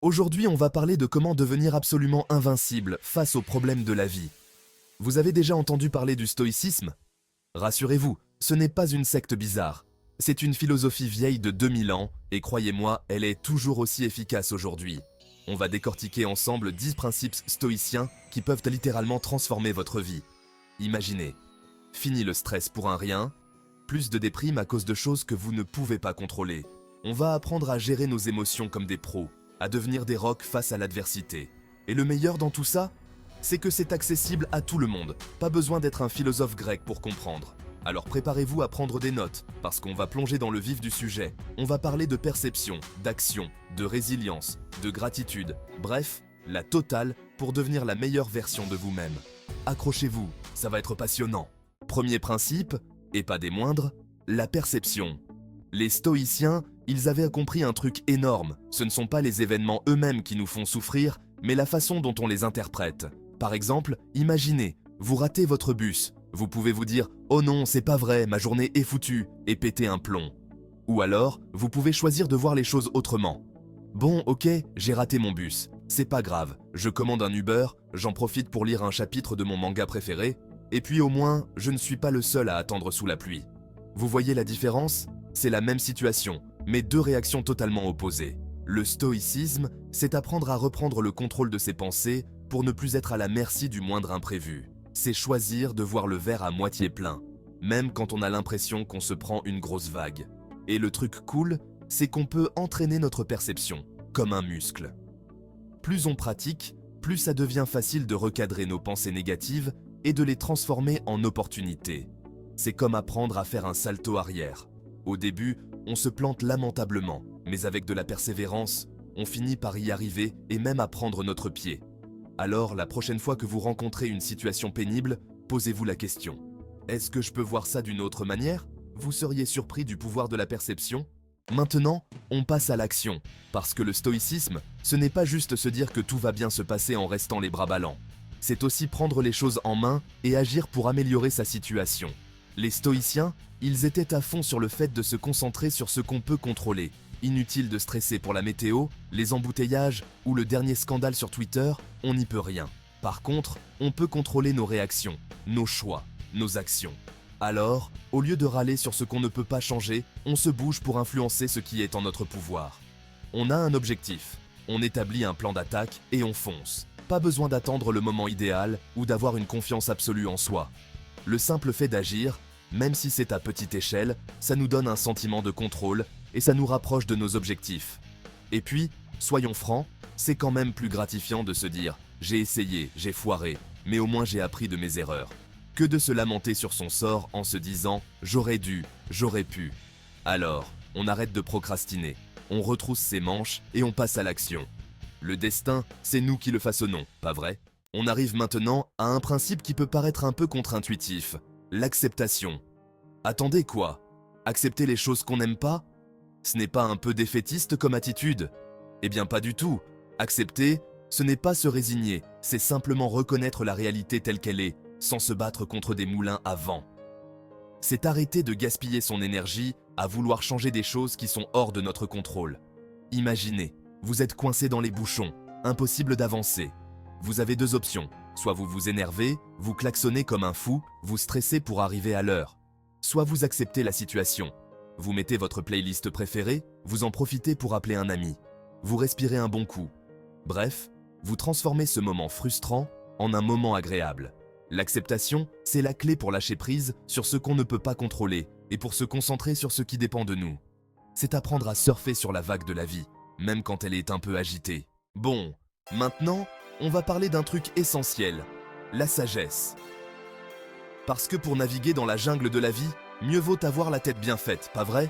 Aujourd'hui, on va parler de comment devenir absolument invincible face aux problèmes de la vie. Vous avez déjà entendu parler du stoïcisme? Rassurez-vous, ce n'est pas une secte bizarre. C'est une philosophie vieille de 2000 ans, et croyez-moi, elle est toujours aussi efficace aujourd'hui. On va décortiquer ensemble 10 principes stoïciens qui peuvent littéralement transformer votre vie. Imaginez, fini le stress pour un rien, plus de déprime à cause de choses que vous ne pouvez pas contrôler. On va apprendre à gérer nos émotions comme des pros, à devenir des rocs face à l'adversité. Et le meilleur dans tout ça, c'est que c'est accessible à tout le monde. Pas besoin d'être un philosophe grec pour comprendre. Alors préparez-vous à prendre des notes, parce qu'on va plonger dans le vif du sujet. On va parler de perception, d'action, de résilience, de gratitude, bref, la totale pour devenir la meilleure version de vous-même. Accrochez-vous, ça va être passionnant. Premier principe, et pas des moindres, la perception. Les stoïciens, ils avaient compris un truc énorme. Ce ne sont pas les événements eux-mêmes qui nous font souffrir, mais la façon dont on les interprète. Par exemple, imaginez, vous ratez votre bus. Vous pouvez vous dire « Oh non, c'est pas vrai, ma journée est foutue » et péter un plomb. Ou alors, vous pouvez choisir de voir les choses autrement. Bon, ok, j'ai raté mon bus. C'est pas grave, je commande un Uber, j'en profite pour lire un chapitre de mon manga préféré, et puis au moins, je ne suis pas le seul à attendre sous la pluie. Vous voyez la différence? C'est la même situation, mais deux réactions totalement opposées. Le stoïcisme, c'est apprendre à reprendre le contrôle de ses pensées pour ne plus être à la merci du moindre imprévu. C'est choisir de voir le verre à moitié plein, même quand on a l'impression qu'on se prend une grosse vague. Et le truc cool, c'est qu'on peut entraîner notre perception, comme un muscle. Plus on pratique, plus ça devient facile de recadrer nos pensées négatives et de les transformer en opportunités. C'est comme apprendre à faire un salto arrière. Au début, on se plante lamentablement, mais avec de la persévérance, on finit par y arriver et même à prendre notre pied. Alors, la prochaine fois que vous rencontrez une situation pénible, posez-vous la question. Est-ce que je peux voir ça d'une autre manière? Vous seriez surpris du pouvoir de la perception? Maintenant, on passe à l'action, parce que le stoïcisme, ce n'est pas juste se dire que tout va bien se passer en restant les bras ballants. C'est aussi prendre les choses en main et agir pour améliorer sa situation. Les stoïciens, ils étaient à fond sur le fait de se concentrer sur ce qu'on peut contrôler. Inutile de stresser pour la météo, les embouteillages ou le dernier scandale sur Twitter, on n'y peut rien. Par contre, on peut contrôler nos réactions, nos choix, nos actions. Alors, au lieu de râler sur ce qu'on ne peut pas changer, on se bouge pour influencer ce qui est en notre pouvoir. On a un objectif, on établit un plan d'attaque et on fonce. Pas besoin d'attendre le moment idéal ou d'avoir une confiance absolue en soi. Le simple fait d'agir, même si c'est à petite échelle, ça nous donne un sentiment de contrôle et ça nous rapproche de nos objectifs. Et puis, soyons francs, c'est quand même plus gratifiant de se dire « j'ai essayé, j'ai foiré, mais au moins j'ai appris de mes erreurs », que de se lamenter sur son sort en se disant « j'aurais dû, j'aurais pu ». Alors, on arrête de procrastiner, on retrousse ses manches et on passe à l'action. Le destin, c'est nous qui le façonnons, pas vrai? On arrive maintenant à un principe qui peut paraître un peu contre-intuitif, l'acceptation. Attendez quoi? Accepter les choses qu'on n'aime pas? Ce n'est pas un peu défaitiste comme attitude? Eh bien pas du tout. Accepter, ce n'est pas se résigner, c'est simplement reconnaître la réalité telle qu'elle est, sans se battre contre des moulins à vent. C'est arrêter de gaspiller son énergie à vouloir changer des choses qui sont hors de notre contrôle. Imaginez, vous êtes coincé dans les bouchons, impossible d'avancer. Vous avez deux options, soit vous vous énervez, vous klaxonnez comme un fou, vous stressez pour arriver à l'heure. Soit vous acceptez la situation. Vous mettez votre playlist préférée, vous en profitez pour appeler un ami. Vous respirez un bon coup. Bref, vous transformez ce moment frustrant en un moment agréable. L'acceptation, c'est la clé pour lâcher prise sur ce qu'on ne peut pas contrôler et pour se concentrer sur ce qui dépend de nous. C'est apprendre à surfer sur la vague de la vie, même quand elle est un peu agitée. Bon, maintenant, on va parler d'un truc essentiel, la sagesse. Parce que pour naviguer dans la jungle de la vie, mieux vaut avoir la tête bien faite, pas vrai?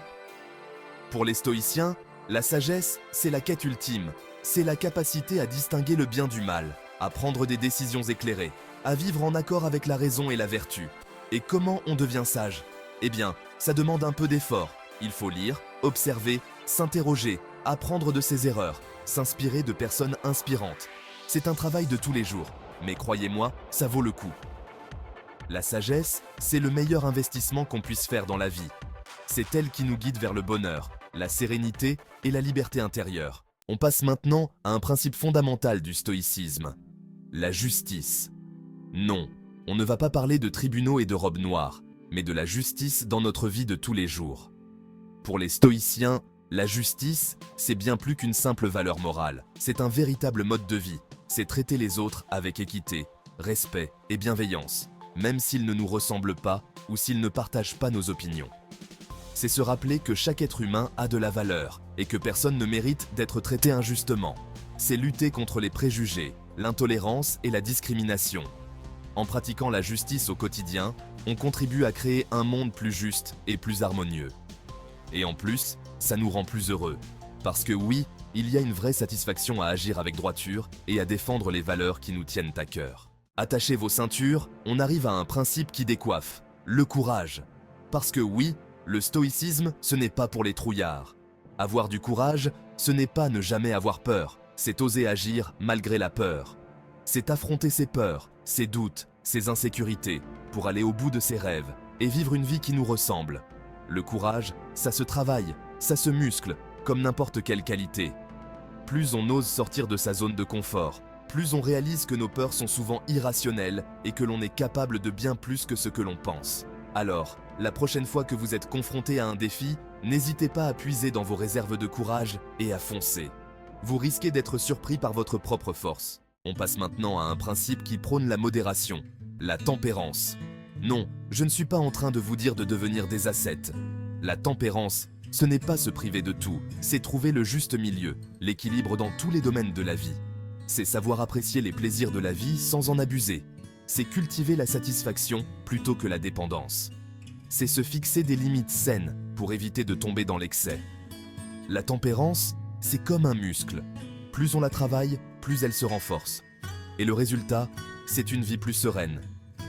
Pour les stoïciens, la sagesse, c'est la quête ultime. C'est la capacité à distinguer le bien du mal, à prendre des décisions éclairées, à vivre en accord avec la raison et la vertu. Et comment on devient sage? Eh bien, ça demande un peu d'effort. Il faut lire, observer, s'interroger, apprendre de ses erreurs, s'inspirer de personnes inspirantes. C'est un travail de tous les jours, mais croyez-moi, ça vaut le coup. La sagesse, c'est le meilleur investissement qu'on puisse faire dans la vie. C'est elle qui nous guide vers le bonheur, la sérénité et la liberté intérieure. On passe maintenant à un principe fondamental du stoïcisme, la justice. Non, on ne va pas parler de tribunaux et de robes noires, mais de la justice dans notre vie de tous les jours. Pour les stoïciens, la justice, c'est bien plus qu'une simple valeur morale. C'est un véritable mode de vie. C'est traiter les autres avec équité, respect et bienveillance, même s'ils ne nous ressemblent pas ou s'ils ne partagent pas nos opinions. C'est se rappeler que chaque être humain a de la valeur et que personne ne mérite d'être traité injustement. C'est lutter contre les préjugés, l'intolérance et la discrimination. En pratiquant la justice au quotidien, on contribue à créer un monde plus juste et plus harmonieux. Et en plus, ça nous rend plus heureux. Parce que oui, il y a une vraie satisfaction à agir avec droiture et à défendre les valeurs qui nous tiennent à cœur. Attachez vos ceintures, on arrive à un principe qui décoiffe, le courage. Parce que oui, le stoïcisme, ce n'est pas pour les trouillards. Avoir du courage, ce n'est pas ne jamais avoir peur, c'est oser agir malgré la peur. C'est affronter ses peurs, ses doutes, ses insécurités, pour aller au bout de ses rêves et vivre une vie qui nous ressemble. Le courage, ça se travaille, ça se muscle, comme n'importe quelle qualité. Plus on ose sortir de sa zone de confort, plus on réalise que nos peurs sont souvent irrationnelles et que l'on est capable de bien plus que ce que l'on pense. Alors, la prochaine fois que vous êtes confronté à un défi, n'hésitez pas à puiser dans vos réserves de courage et à foncer. Vous risquez d'être surpris par votre propre force. On passe maintenant à un principe qui prône la modération, la tempérance. Non, je ne suis pas en train de vous dire de devenir des ascètes. La tempérance, ce n'est pas se priver de tout, c'est trouver le juste milieu, l'équilibre dans tous les domaines de la vie. C'est savoir apprécier les plaisirs de la vie sans en abuser. C'est cultiver la satisfaction plutôt que la dépendance. C'est se fixer des limites saines pour éviter de tomber dans l'excès. La tempérance, c'est comme un muscle. Plus on la travaille, plus elle se renforce. Et le résultat, c'est une vie plus sereine,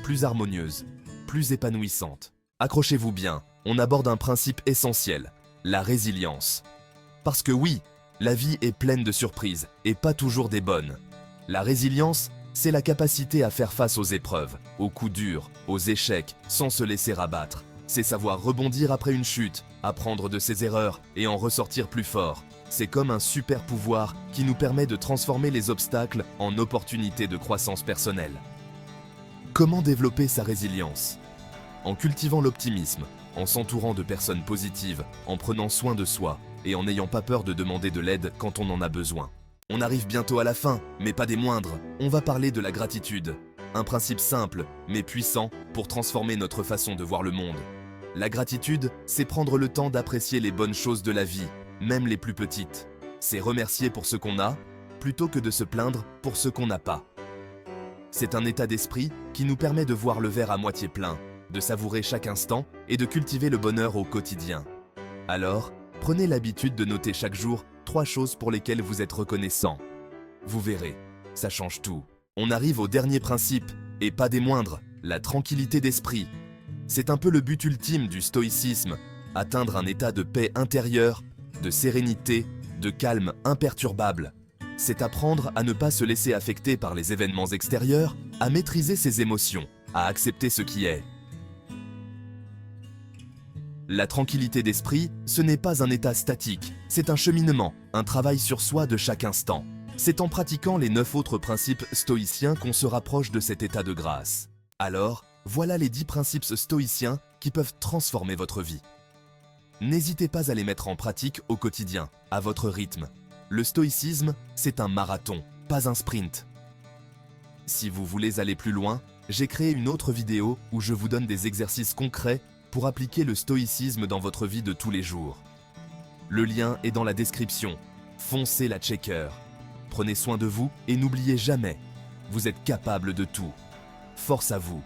plus harmonieuse, plus épanouissante. Accrochez-vous bien, on aborde un principe essentiel, la résilience. Parce que oui, la vie est pleine de surprises et pas toujours des bonnes. La résilience, c'est la capacité à faire face aux épreuves, aux coups durs, aux échecs, sans se laisser abattre. C'est savoir rebondir après une chute, apprendre de ses erreurs et en ressortir plus fort. C'est comme un super pouvoir qui nous permet de transformer les obstacles en opportunités de croissance personnelle. Comment développer sa résilience? En cultivant l'optimisme, en s'entourant de personnes positives, en prenant soin de soi et en n'ayant pas peur de demander de l'aide quand on en a besoin. On arrive bientôt à la fin, mais pas des moindres. On va parler de la gratitude. Un principe simple, mais puissant pour transformer notre façon de voir le monde. La gratitude, c'est prendre le temps d'apprécier les bonnes choses de la vie, même les plus petites. C'est remercier pour ce qu'on a, plutôt que de se plaindre pour ce qu'on n'a pas. C'est un état d'esprit qui nous permet de voir le verre à moitié plein, de savourer chaque instant et de cultiver le bonheur au quotidien. Alors, prenez l'habitude de noter chaque jour 3 choses pour lesquelles vous êtes reconnaissant. Vous verrez, ça change tout. On arrive au dernier principe, et pas des moindres, la tranquillité d'esprit. C'est un peu le but ultime du stoïcisme, atteindre un état de paix intérieure, de sérénité, de calme imperturbable. C'est apprendre à ne pas se laisser affecter par les événements extérieurs, à maîtriser ses émotions, à accepter ce qui est. La tranquillité d'esprit, ce n'est pas un état statique, c'est un cheminement, un travail sur soi de chaque instant. C'est en pratiquant les 9 autres principes stoïciens qu'on se rapproche de cet état de grâce. Alors, voilà les 10 principes stoïciens qui peuvent transformer votre vie. N'hésitez pas à les mettre en pratique au quotidien, à votre rythme. Le stoïcisme, c'est un marathon, pas un sprint. Si vous voulez aller plus loin, j'ai créé une autre vidéo où je vous donne des exercices concrets pour appliquer le stoïcisme dans votre vie de tous les jours. Le lien est dans la description. Foncez la checker. Prenez soin de vous et n'oubliez jamais, vous êtes capable de tout. Force à vous.